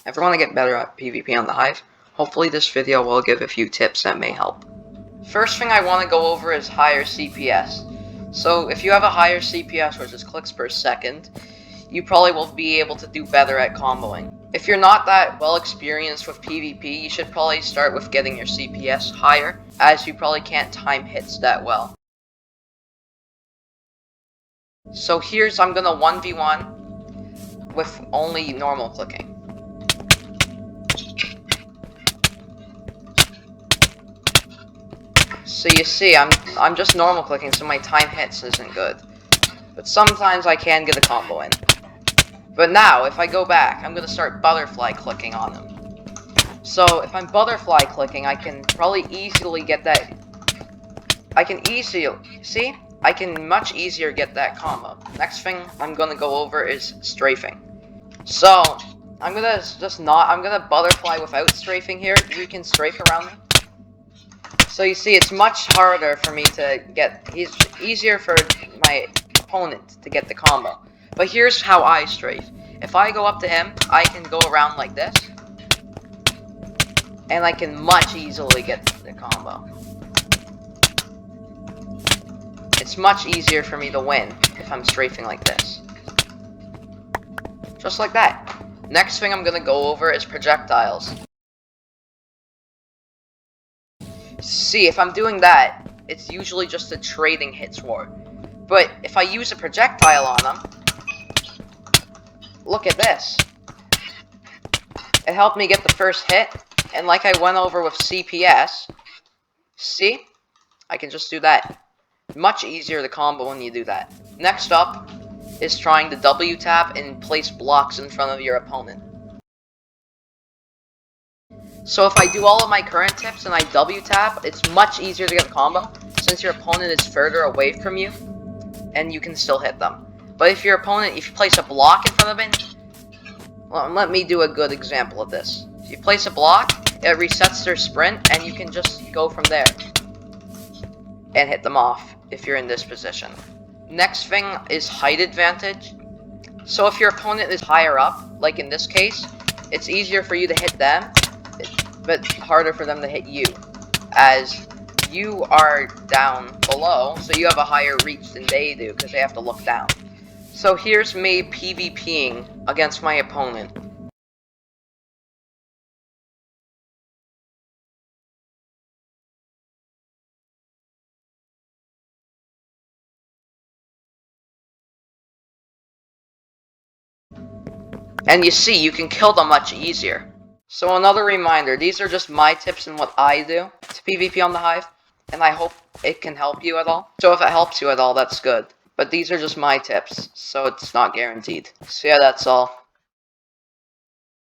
If you want to get better at PvP on the Hive, hopefully this video will give a few tips that may help. First thing I want to go over is higher CPS. So if you have a higher CPS, which is clicks per second, you probably will be able to do better at comboing. If you're not that well experienced with PvP, you should probably start with getting your CPS higher, as you probably can't time hits that well. So I'm gonna 1v1 with only normal clicking. So you see, I'm just normal clicking, so my time hits isn't good. But sometimes I can get a combo in. But now, if I go back, I'm gonna start butterfly clicking on him. So if I'm butterfly clicking, I can probably easily get that. I can much easier get that combo. Next thing I'm gonna go over is strafing. So I'm gonna butterfly without strafing here. You can strafe around me. So you see, it's much harder for me to get. It's easier for my opponent to get the combo. But here's how I strafe. If I go up to him, I can go around like this, and I can much easily get the combo. It's much easier for me to win if I'm strafing like this. Just like that. Next thing I'm gonna go over is projectiles. See, if I'm doing that, it's usually just a trading hits war. But if I use a projectile on them, look at this. It helped me get the first hit, and like I went over with CPS, see? I can just do that. Much easier to combo when you do that. Next up is trying to W tap and place blocks in front of your opponent. So if I do all of my current tips and I W tap, it's much easier to get a combo, since your opponent is further away from you, and you can still hit them. But if you place a block in front of it, well, let me do a good example of this. If you place a block, it resets their sprint, and you can just go from there and hit them off if you're in this position. Next thing is height advantage. So if your opponent is higher up, like in this case, it's easier for you to hit them, but harder for them to hit you, as you are down below, so you have a higher reach than they do, because they have to look down. So here's me PvPing against my opponent. And you see, you can kill them much easier. So another reminder, these are just my tips and what I do to PvP on the Hive, and I hope it can help you at all. So if it helps you at all, that's good. But these are just my tips, so it's not guaranteed. So yeah, that's all.